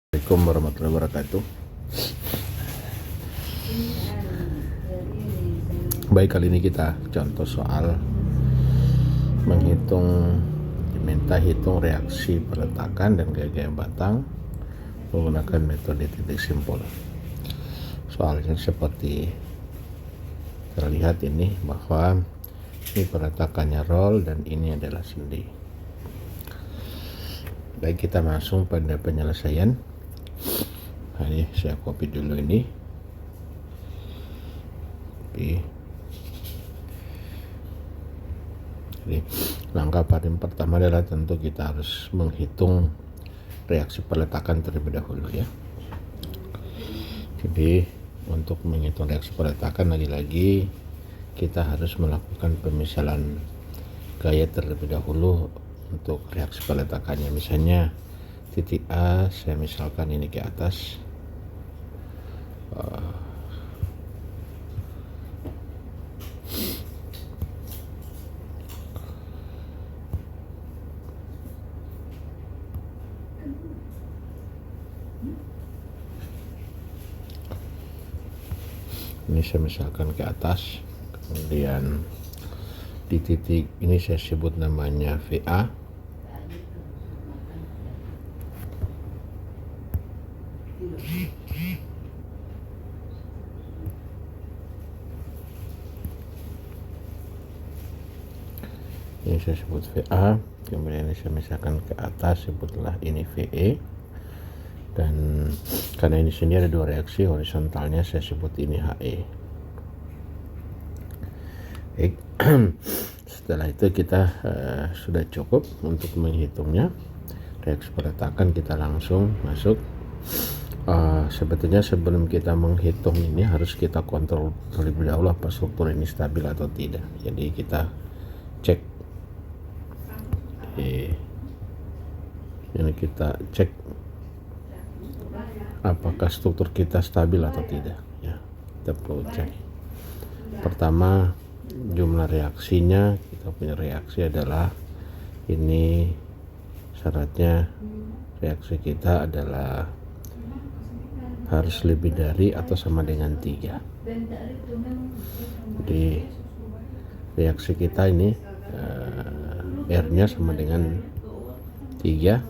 Assalamualaikum warahmatullahi wabarakatuh. Baik, kali ini kita contoh soal diminta hitung reaksi peletakan dan gaya-gaya batang menggunakan metode titik simpul. Soalnya seperti terlihat ini, bahwa ini peletakannya roll dan ini adalah sendi. Baik, kita langsung pada penyelesaian. Nah, ini saya copy dulu ini. Jadi langkah paling pertama adalah tentu kita harus menghitung reaksi peletakan terlebih dahulu ya. Jadi untuk menghitung reaksi peletakan, lagi-lagi kita harus melakukan pemisalan gaya terlebih dahulu untuk reaksi peletakannya. Misalnya titik A, saya misalkan ini ke atas, ini saya misalkan ke atas, kemudian di titik ini saya sebut namanya VA. Ini saya sebut VA, kemudian ini saya misalkan ke atas, sebutlah ini VE, dan karena ini sini ada dua reaksi horizontalnya, saya sebut ini HE. Baik. Setelah itu kita sudah cukup untuk menghitungnya. Reaksi peletakan kita langsung masuk. Sebetulnya sebelum kita menghitung ini harus kita kontrol terlebih dahulu apa struktur ini stabil atau tidak. Jadi kita cek, ini kita cek apakah struktur kita stabil atau tidak ya. Kita perlu cek. Pertama, jumlah reaksinya, kita punya reaksi adalah ini, syaratnya reaksi kita adalah harus lebih dari atau sama dengan 3. Jadi reaksi kita ini R-nya sama dengan 3,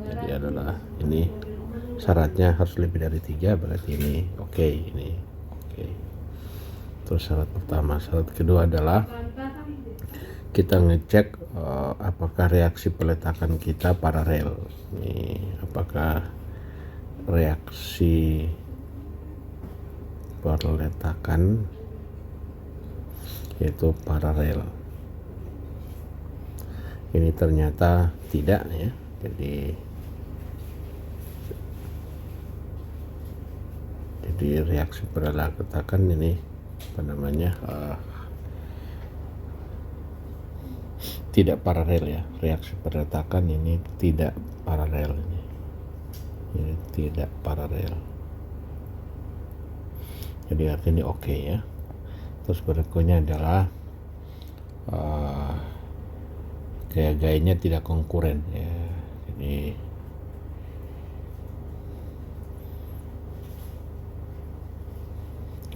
jadi adalah ini syaratnya harus lebih dari 3, berarti ini oke, ini oke. Terus syarat pertama. Syarat kedua adalah kita ngecek apakah reaksi peletakan kita paralel. Ini apakah reaksi peletakan yaitu paralel. Ini ternyata tidak ya. Jadi reaksi peletakan ini apa namanya, tidak paralel ya. Reaksi peletakan ini tidak paralel, ini tidak paralel. Jadi artinya ini oke ya. Terus berikutnya adalah gaya-gayanya tidak konkuren ya. Jadi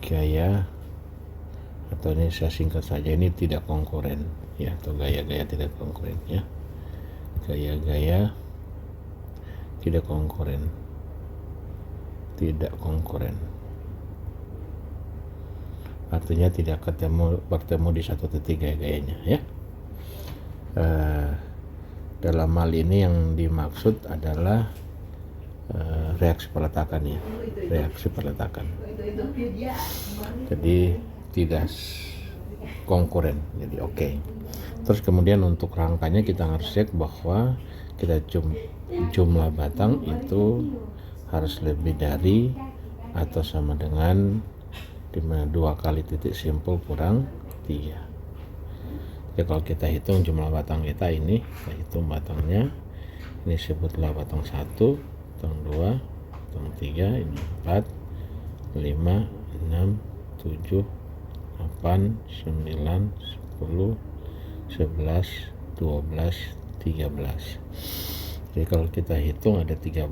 gaya, atau ini saya singkat saja, ini tidak konkuren ya, atau gaya-gaya tidak konkuren ya. Gaya-gaya tidak konkuren, artinya tidak bertemu di satu titik gaya-gayanya ya. Dalam hal ini yang dimaksud adalah reaksi peletakan ya, reaksi peletakan. Jadi tidak konkuren, jadi oke. Terus kemudian untuk rangkanya kita harus cek bahwa kita jumlah batang itu harus lebih dari atau sama dengan 2 kali titik simpul kurang 3. Ya, kalau kita hitung jumlah batang kita ini, kita hitung batangnya, ini sebutlah batang 1, batang 2, batang 3, ini 4, 5, 6, 7, 8, 9, 10, 11, 12, 13. Jadi kalau kita hitung ada 13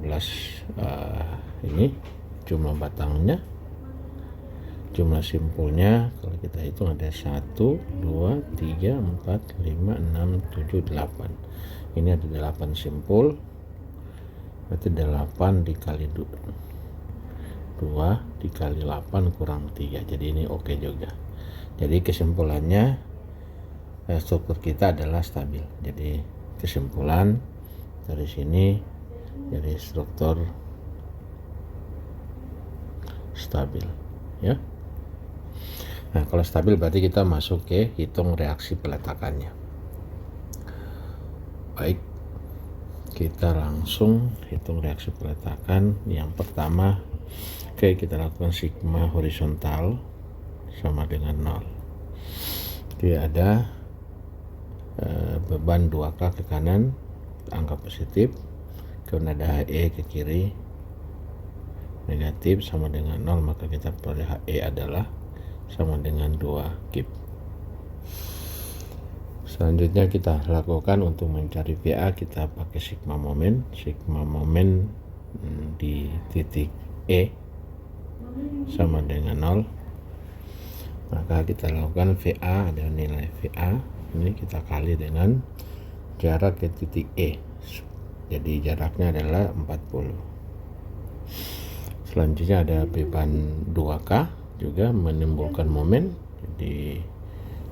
ini jumlah batangnya. Jumlah simpulnya kalau kita hitung ada 1, 2, 3, 4, 5, 6, 7, 8. Ini ada 8 simpul. Berarti 8 dikali 2 dikali 8 kurang 3. Jadi ini oke juga. Jadi kesimpulannya struktur kita adalah stabil. Jadi kesimpulan dari sini jadi struktur stabil, ya. Nah, kalau stabil berarti kita masuk ke hitung reaksi peletakannya. Baik, kita langsung hitung reaksi peletakan. Yang pertama, kita lakukan sigma horizontal sama dengan 0. Jadi ada beban 2K ke kanan, angka positif, kemudian ada HE ke kiri negatif sama dengan 0, maka kita peroleh HE adalah sama dengan 2 kip. Selanjutnya kita lakukan untuk mencari VA, kita pakai sigma momen di titik E sama dengan 0, maka kita lakukan VA, ada nilai VA ini kita kali dengan jarak ke titik E, jadi jaraknya adalah 40. Selanjutnya ada beban 2K juga menimbulkan momen, jadi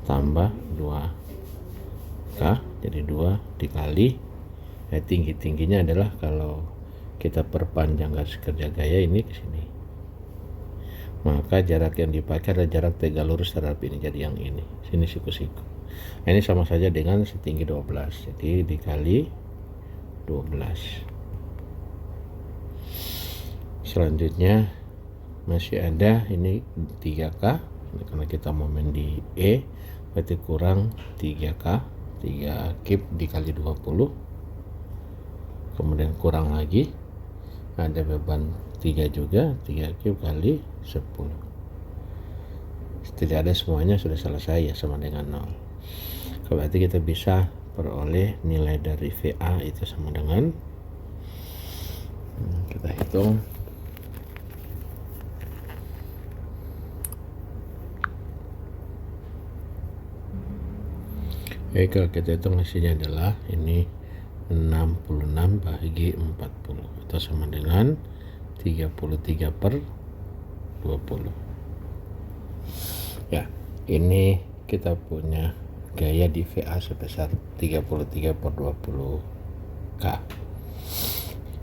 tambah 2K, jadi 2 dikali tingginya adalah kalau kita perpanjang garis kerja gaya ini ke sini, maka jarak yang dipakai adalah jarak tegak lurus terhadap ini, jadi yang ini sini siku-siku. Nah, ini sama saja dengan setinggi 12, jadi dikali 12. Selanjutnya masih ada ini 3K, ini karena kita momen di E, berarti kurang 3K, 3 kip dikali 20, kemudian kurang lagi ada beban 3 juga, 3 kip kali 10. Tidak ada semuanya sudah selesai ya, sama dengan 0. Berarti kita bisa peroleh nilai dari VA itu sama dengan, kita hitung, kalau kita hitung hasilnya adalah ini 66 bagi 40 atau sama dengan 33/20. Ya, ini kita punya gaya di VA sebesar 33/20K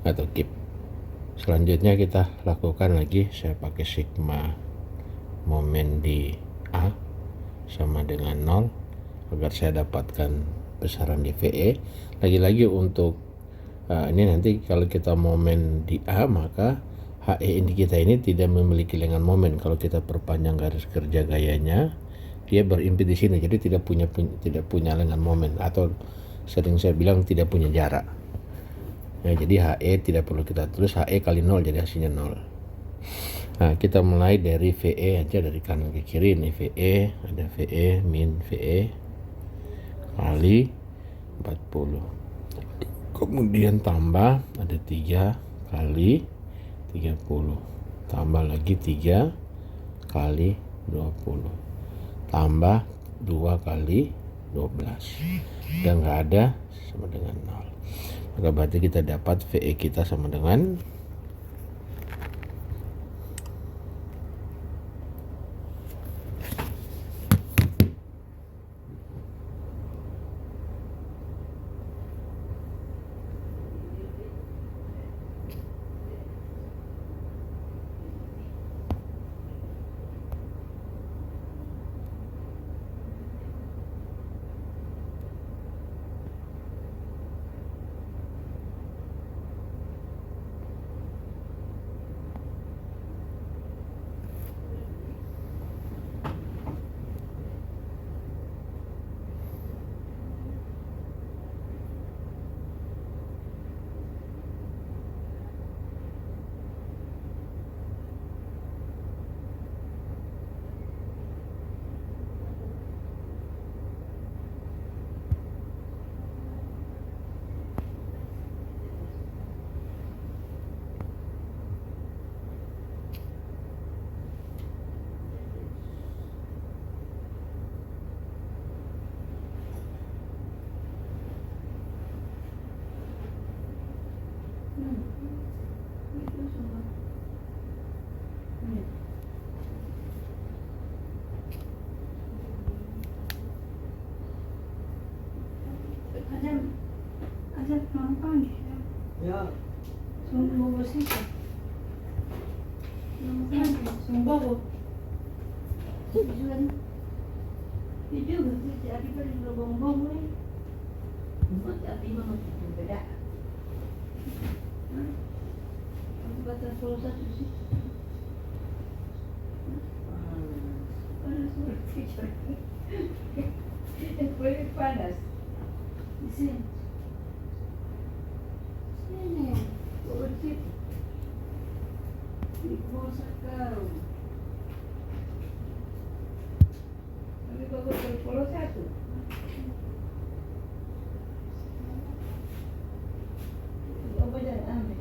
atau kip. Selanjutnya kita lakukan lagi, saya pakai sigma momen di A sama dengan 0 agar saya dapatkan besaran di VE. Lagi-lagi untuk ini nanti kalau kita momen di A, maka HE ini kita ini tidak memiliki lengan momen. Kalau kita perpanjang garis kerja gayanya, dia berimpit di sini, jadi tidak punya lengan momen, atau sering saya bilang tidak punya jarak. Nah, jadi HE tidak perlu kita tulis, HE kali 0, jadi hasilnya 0. Nah, kita mulai dari VE aja, dari kanan ke kiri. Ini VE, ada VE min VE kali 40, kemudian tambah ada 3 kali 30, tambah lagi 3 kali 20, tambah 2 kali 12, dan nggak ada sama dengan 0. Maka berarti kita dapat VE kita sama dengan siya. Yung bago. Tujuan. Itu betul jadi pada lubang-lubang ni. Buat tapi mama tu beda. Aku kata kalau satu sih. Panas seperti boleh panas. Di sini. Sini. Bersih. Di kosa kau. Tapi bagus kalau satu. Apa jangan ambil.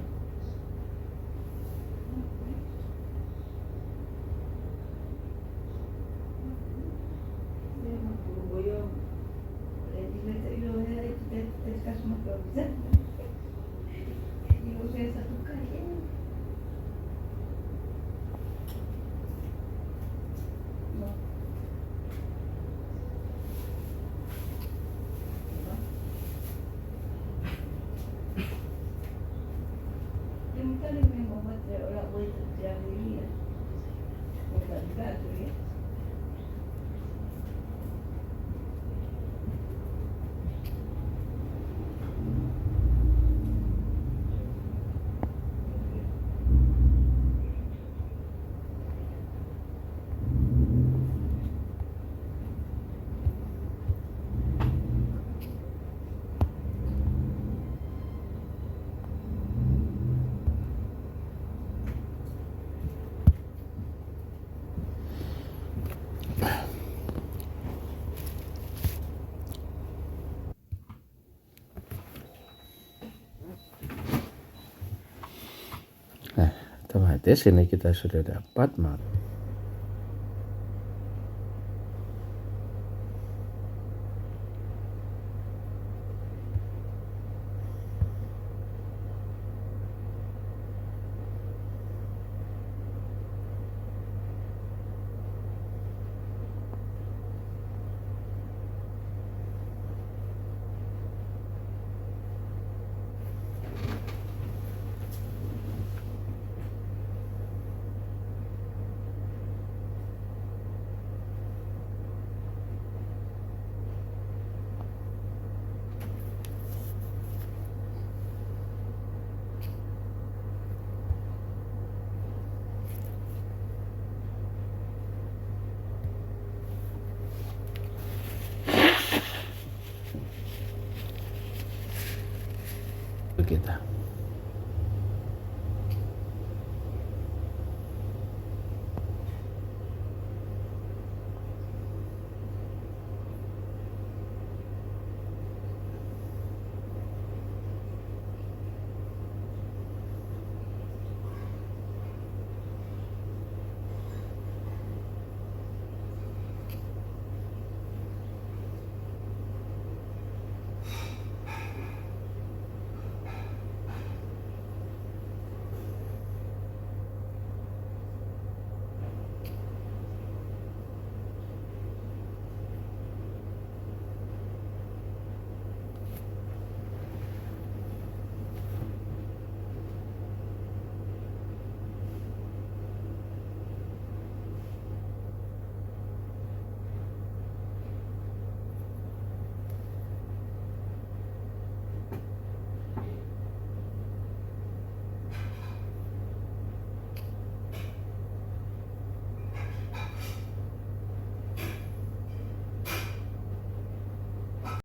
Nah, otomatis ini kita sudah dapat maka